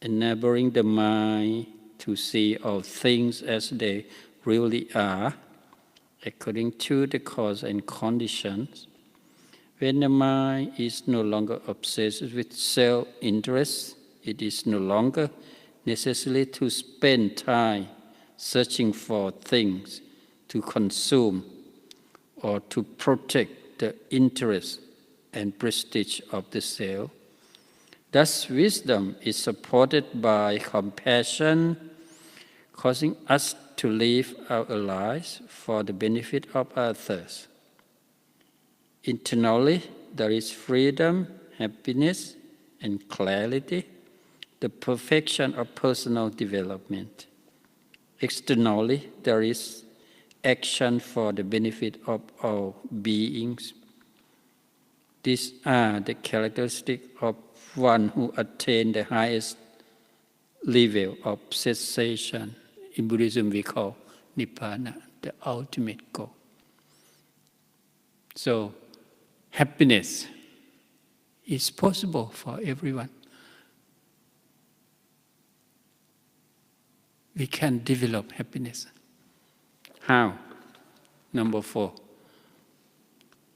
enabling the mind to see all things as they really are, according to the cause and conditions. When the mind is no longer obsessed with self-interest, it is no longer necessary to spend time searching for things to consume or to protect the interest and prestige of the self. Thus, wisdom is supported by compassion, causing us to live our lives for the benefit of others. Internally, there is freedom, happiness, and clarity, the perfection of personal development. Externally, there is action for the benefit of all beings. These are the characteristics of one who attained the highest level of cessation. In Buddhism, we call Nibbana, the ultimate goal. So, happiness is possible for everyone. we can develop happiness. How? Number 4.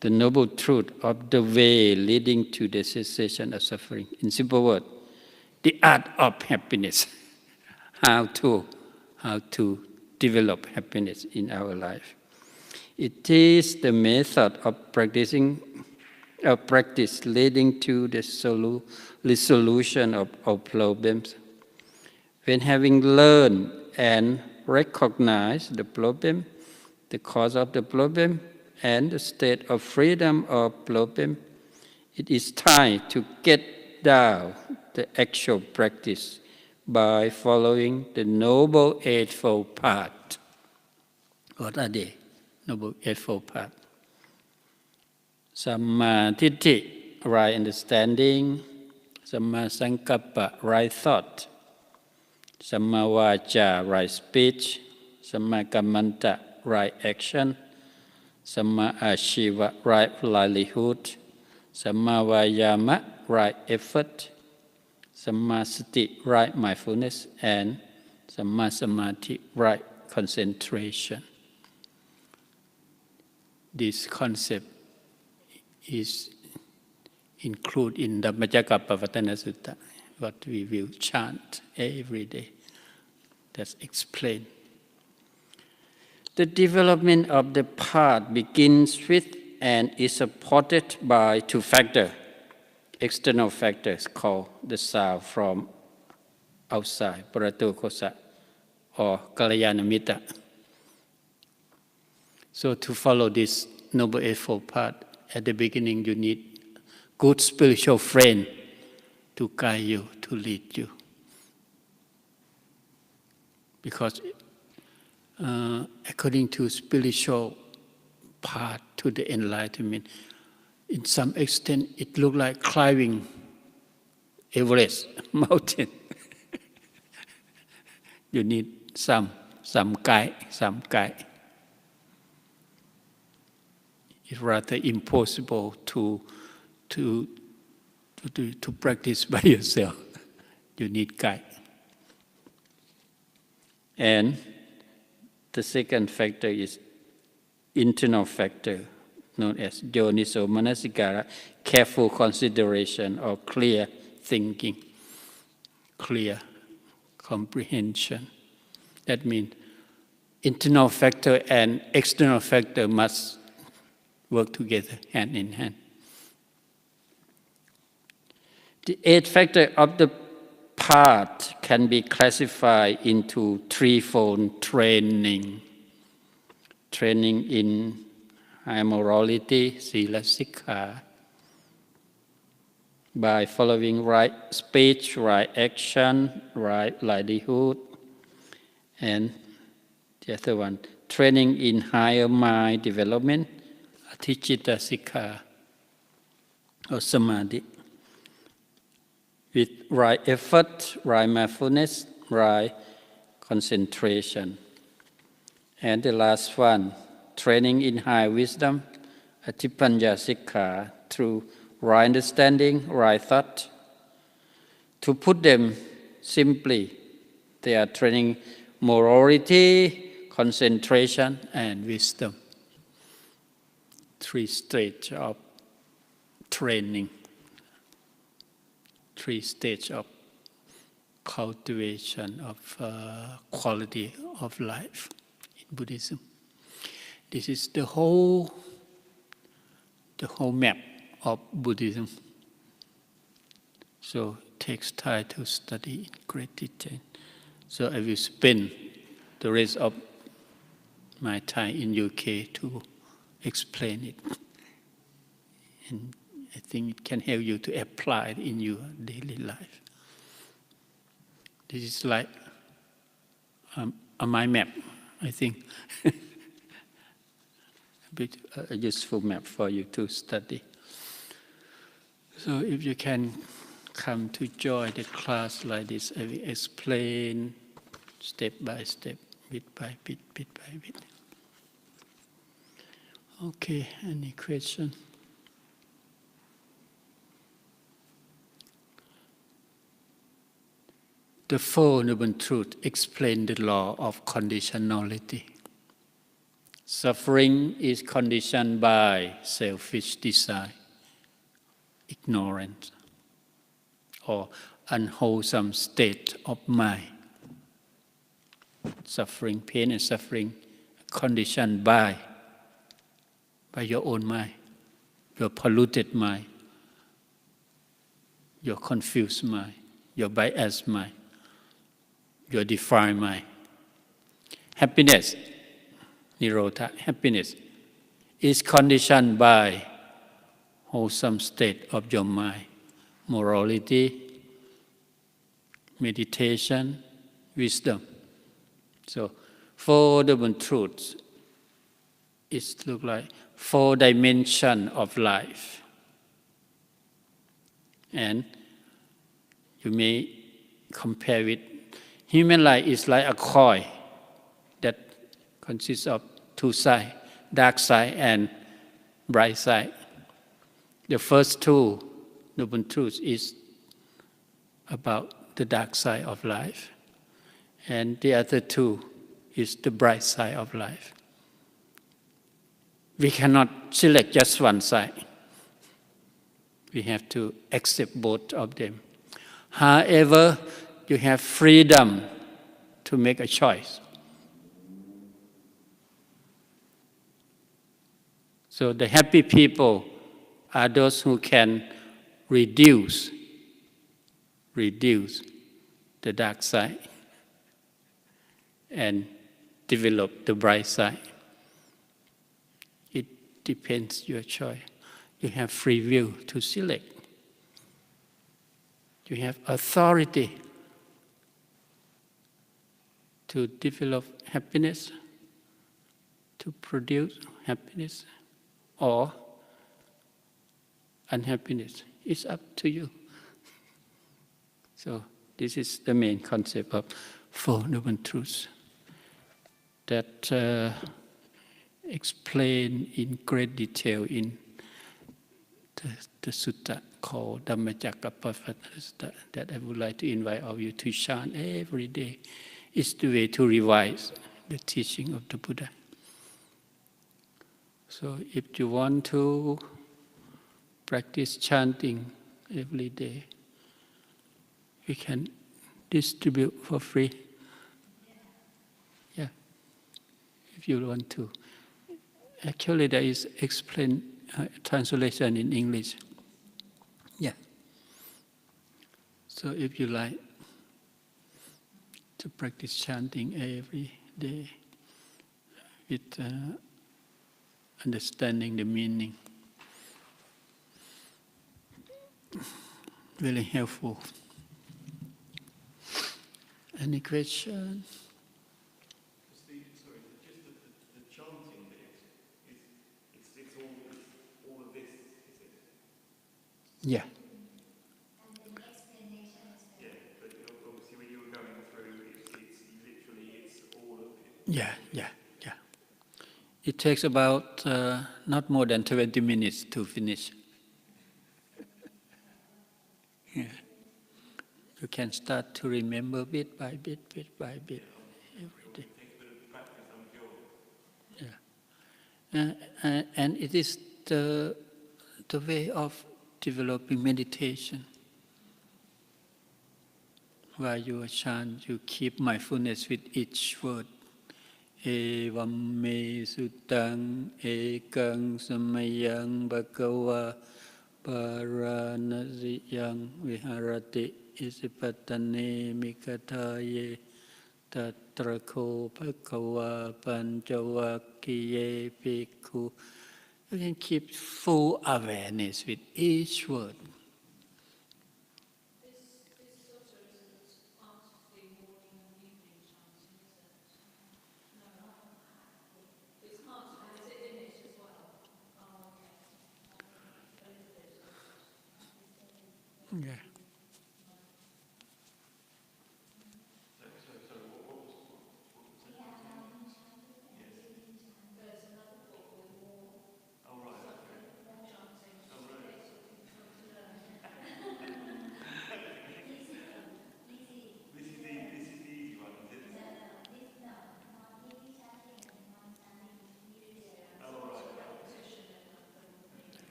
The noble truth of the way leading to the cessation of suffering. In simple words, the art of happiness. How to develop happiness in our life. It is the method of practice leading to the resolution of our problems. When having learned and recognized the problem, the cause of the problem, and the state of freedom of problem, it is time to get down the actual practice by following the Noble Eightfold Path. What are they? Noble Eightfold Path. Samma Ditti, right understanding. Samma Sankappa, right thought. Samma Vaca, right speech. Samma Kammanta, right action. Samma Ashiva, right livelihood. Samma Vayama, right effort. Samma Sati, right mindfulness. And Samma Samadhi, right concentration. This concept is included in the Dhammakaya Sutta, what we will chant every day. That's explained. The development of the path begins with and is supported by 2 factors, external factors called the sound from outside, Parato Kosa, or Kalyana Mitta. So to follow this Noble Eightfold Path, at the beginning you need good spiritual friend to guide you, to lead you. Because according to spiritual path to the enlightenment, in some extent it looks like climbing Everest mountain. You need some guide. It's rather impossible to practice by yourself. You need guide. And the second factor is internal factor, known as Yoniso Manasikara, careful consideration or clear thinking, clear comprehension. That means internal factor and external factor must work together, hand in hand. The 8 factors of the path can be classified into 3-fold training. Training in high morality, sila sikha, by following right speech, right action, right livelihood. And the other one, training in higher mind development, Atichita Sikha, or Samadhi, with right effort, right mindfulness, right concentration. And the last one, training in high wisdom, Atipanya Sikha, through right understanding, right thought. To put them simply, they are training morality, concentration, and wisdom. 3 stages of training, 3 stages of cultivation of quality of life in Buddhism. This is the whole map of Buddhism. So it takes time to study in great detail. So I will spend the rest of my time in UK to explain it. And I think it can help you to apply it in your daily life. This is like a mind map, I think. A useful map for you to study. So if you can come to join the class like this, I will explain step by step, bit by bit. Okay, any question? The Four Noble Truths explain the law of conditionality. Suffering is conditioned by selfish desire, ignorance, or unwholesome state of mind. Suffering, pain and suffering conditioned by your own mind, your polluted mind, your confused mind, your biased mind, your defiled mind. Happiness, Nirodha, happiness is conditioned by wholesome state of your mind, morality, meditation, wisdom. So, Four Noble Truths, it looks like 4 dimensions of life. And you may compare with human life is like a coin that consists of 2 sides, dark side and bright side. The first 2 Noble Truths is about the dark side of life. And the other 2 is the bright side of life. We cannot select just one side. We have to accept both of them. However, you have freedom to make a choice. So the happy people are those who can reduce the dark side and develop the bright side. It depends your choice. You have free will to select. You have authority to develop happiness, to produce happiness, or unhappiness. It's up to you. So this is the main concept of Four Noble Truths that explain in great detail in the sutta called Dhammakaya that I would like to invite all of you to chant every day. It's the way to revise the teaching of the Buddha. So if you want to practice chanting every day, we can distribute for free. Yeah, if you want to. Actually, there is explained translation in English. Yeah. So if you like to practice chanting every day with understanding the meaning, really helpful. Any question? Sorry, just the chanting bit, it's all of this, is it? Yeah. And the explanation is Yeah, but obviously when you were going through, it's literally, it's all of it. Yeah. It takes about not more than 20 minutes to finish. Yeah. You can start to remember bit by bit every day. It takes a bit of practice, I'm sure. Yeah. And it is the way of developing meditation. While you chant, you keep mindfulness with each word. Evam me sutang ekang samayang bhagava paranasiyang viharati isipatane mikataye tatrako bhagava panchavakkiye bhikkhu. You can keep full awareness with each word. Yeah.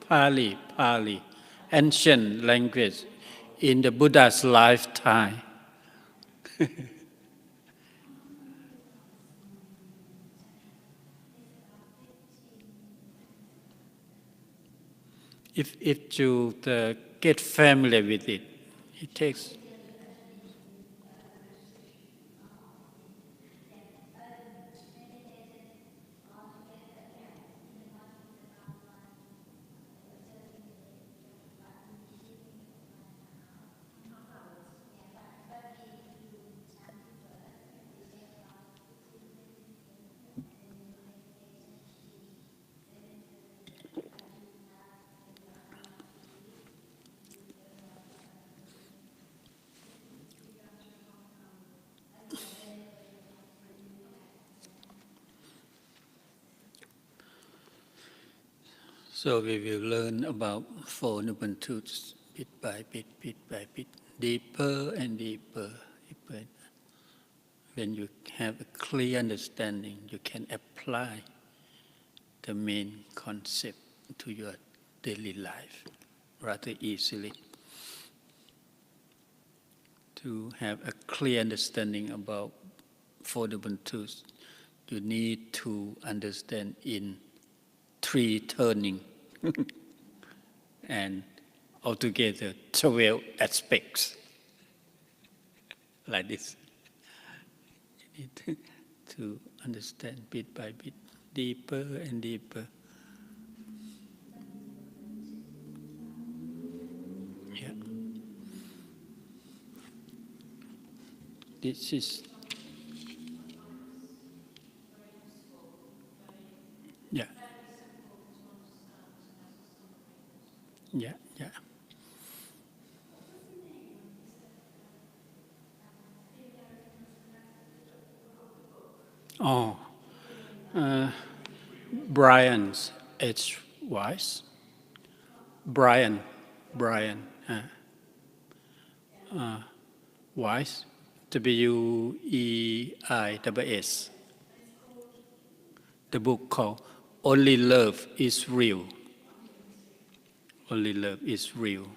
Pali, ancient language in the Buddha's lifetime. If you get familiar with it, it takes. So we will learn about Four Noble Truths bit by bit, deeper and deeper. When you have a clear understanding, you can apply the main concept to your daily life rather easily. To have a clear understanding about Four Noble Truths, you need to understand in 3 turning and altogether 12 aspects, like this. You need to understand bit by bit, deeper and deeper. Yeah. This is, yeah. Yeah, yeah. Oh, Brian's H. Wise. Brian, Wise, W-E-I-S-S. The book called Only Love is Real. Only Love is Real.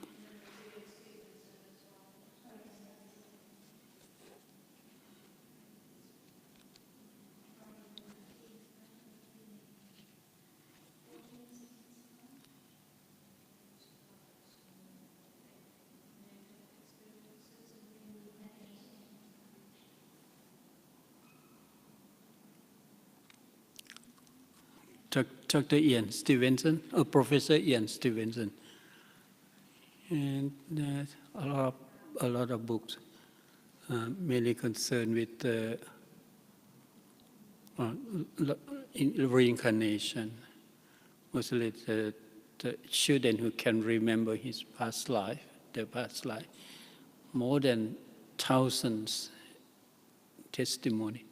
Dr. Ian Stevenson, or Professor Ian Stevenson, and a lot of books, mainly concerned with reincarnation. Mostly the children who can remember his past life, their past life, more than thousands testimony,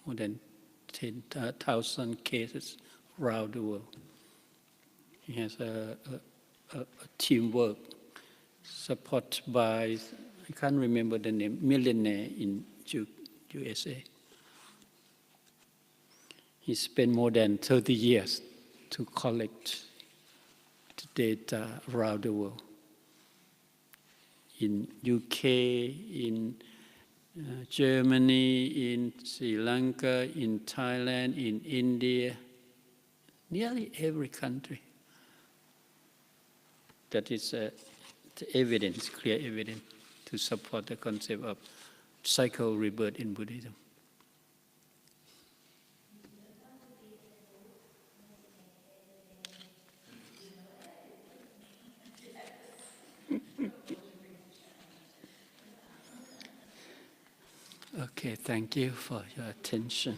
more than 10,000 cases around the world. He has a teamwork supported by, I can't remember the name, millionaire in USA. He spent more than 30 years to collect the data around the world. In UK, in Germany, in Sri Lanka, in Thailand, in India, nearly every country. That is the evidence, clear evidence, to support the concept of cycle rebirth in Buddhism. Okay, thank you for your attention.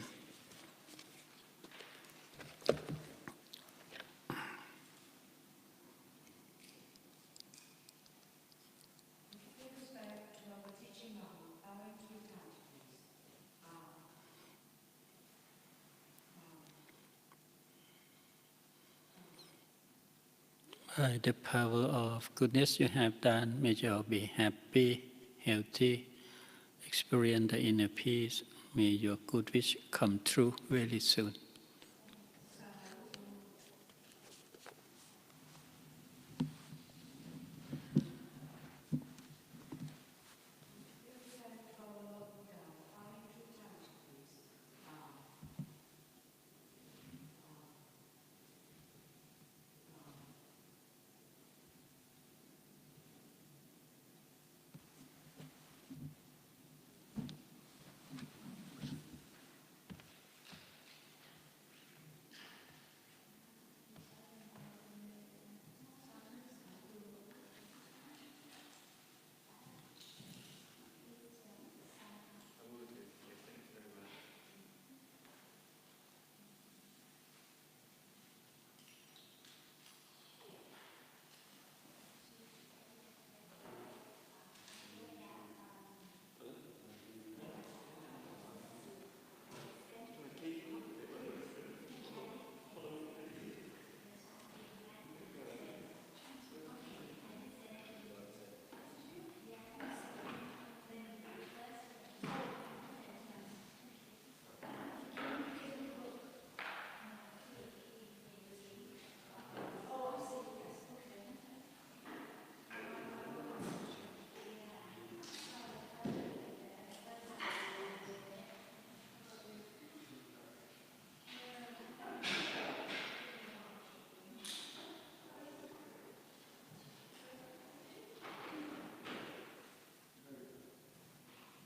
By the power of goodness you have done, may you all be happy, healthy, experience the inner peace. May your good wish come true very soon.